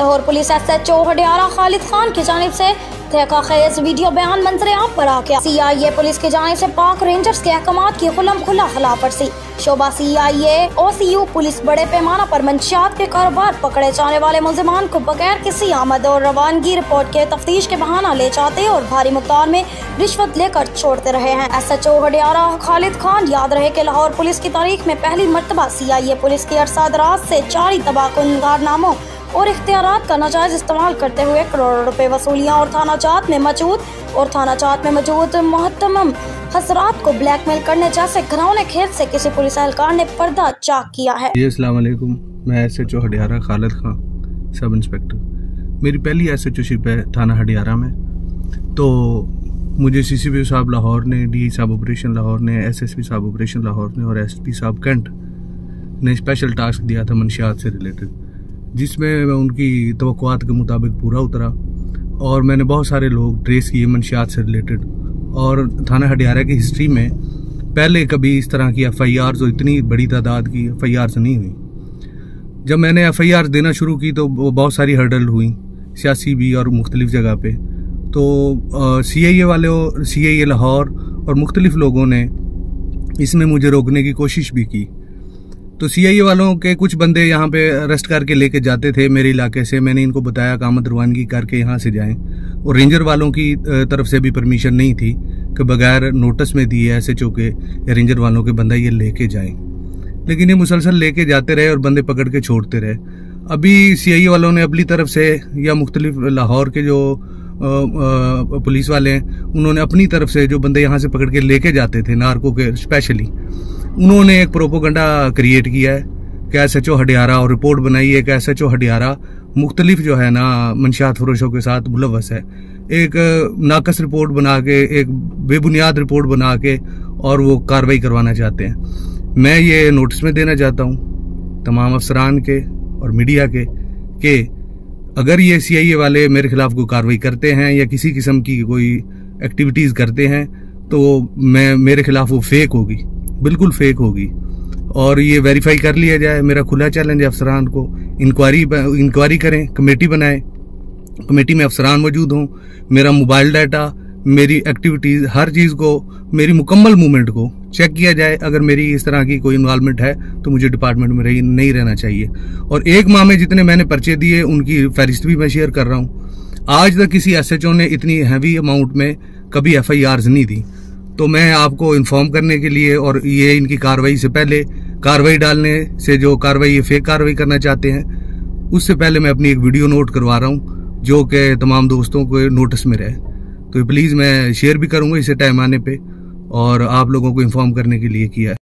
Lahore police SHO Hudiara Khalid Khan की जानिब से तहक़ीक़ वीडियो बयान मंजर आम पर आ गया। CIA पुलिस की जानिब से पाक रेंजर्स के अहकामात की खुल्लम खुला खिलाफ वर्जी। शोबा CIA OCU पुलिस बड़े पैमाना पर मंशियात के कारोबार पकड़े जाने वाले मुलजिमान को बगैर किसी आमद और रवानगी रिपोर्ट के तफ्तीश के बहाना ले जाते और भारी मुकदार में रिश्वत लेकर छोड़ते रहे हैं। SHO हडियारा खालिद खान याद रहे कि लाहौर पुलिस की तारीख में पहली मरतबा CIA पुलिस की अरसा दराज से जारी तबाहकुन कारनामों और इख्तियारात का नाजायज इस्तेमाल करते हुए करोड़ों रुपए वसूलियाँ और थाना जात में मौजूद मुहतरम हजरात को ब्लैकमेल करने जैसे घिनौने खेल से किसी पुलिस एहलकार ने पर्दा चाक किया है। अस्सलाम वालेकुम, मैं SHO Hudiara Khalid Khan sub inspector. मेरी पहली SHO शिप है थाना हडियारा में। तो मुझे CCP साहब लाहौर ने, DI साहब ऑपरेशन लाहौर ने, SSP साहब ऑपरेशन लाहौर ने और SP साहब कैंट ने स्पेशल टास्क दिया था मंशियात से रिलेटेड, जिसमें मैं उनकी तवक्कुआत के मुताबिक पूरा उतरा और मैंने बहुत सारे लोग ट्रेस किए मंशियात से रिलेटेड। और थाना हडियारा की हिस्ट्री में पहले कभी इस तरह की FIR जो इतनी बड़ी तादाद की FIR नहीं हुई। जब मैंने FIR देना शुरू की तो बहुत सारी हर्डल हुई, सियासी भी और मुख्तलिफ जगह पे। तो CIA वाले, CIA लाहौर और मुख्तलिफ लोगों ने इसमें मुझे रोकने की कोशिश भी की। तो CIA वालों के कुछ बंदे यहाँ पे अरेस्ट करके लेके जाते थे मेरे इलाके से। मैंने इनको बताया कि आमद रवानगी करके यहाँ से जाएं, और रेंजर वालों की तरफ से भी परमिशन नहीं थी कि बगैर नोटिस में दिए SHO के या रेंजर वालों के बंदा ये लेके जाएं। लेकिन ये मुसलसल लेके जाते रहे और बंदे पकड़ के छोड़ते रहे। अभी CIA वालों ने अपनी तरफ से या मुख्तलिफ लाहौर के जो पुलिस वाले हैं, उन्होंने अपनी तरफ से जो बंदे यहाँ से पकड़ के लेके जाते थे नार्को के स्पेशली, उन्होंने एक प्रोपोगंडा क्रिएट किया है कि SHO हडियारा, और रिपोर्ट बनाई है कि SHO हडियारा मुख्तलिफ जो है ना मंशियात फरोशों के साथ मुलव्वस है। एक नाकस रिपोर्ट बना के, एक बेबुनियाद रिपोर्ट बना के और वो कार्रवाई करवाना चाहते हैं। मैं ये नोटिस में देना चाहता हूँ तमाम अफसरान के और मीडिया के कि अगर ये CIA वाले मेरे खिलाफ कोई कार्रवाई करते हैं या किसी किस्म की कोई एक्टिविटीज़ करते हैं तो मेरे खिलाफ वो फेक होगी, बिल्कुल फेक होगी, और ये वेरीफाई कर लिया जाए। मेरा खुला चैलेंज है अफसरान को, इंक्वायरी करें, कमेटी बनाएं, कमेटी में अफसरान मौजूद हों, मेरा मोबाइल डाटा, मेरी एक्टिविटीज़, हर चीज़ को, मेरी मुकम्मल मूवमेंट को चेक किया जाए। अगर मेरी इस तरह की कोई इन्वॉल्वमेंट है तो मुझे डिपार्टमेंट में नहीं रहना चाहिए। और एक माह में जितने मैंने पर्चे दिए उनकी फहरिस्त भी मैं शेयर कर रहा हूँ। आज तक किसी SHO ने इतनी हैवी अमाउंट में कभी FIRs नहीं दी। तो मैं आपको इन्फॉर्म करने के लिए, और ये इनकी कार्रवाई से पहले, कार्रवाई डालने से जो कार्रवाई ये फेक कार्रवाई करना चाहते हैं, उससे पहले मैं अपनी एक वीडियो नोट करवा रहा हूँ जो कि तमाम दोस्तों को नोटिस में रहे। तो प्लीज़ मैं शेयर भी करूँगा इसे टाइम आने पे, और आप लोगों को इन्फॉर्म करने के लिए किया है।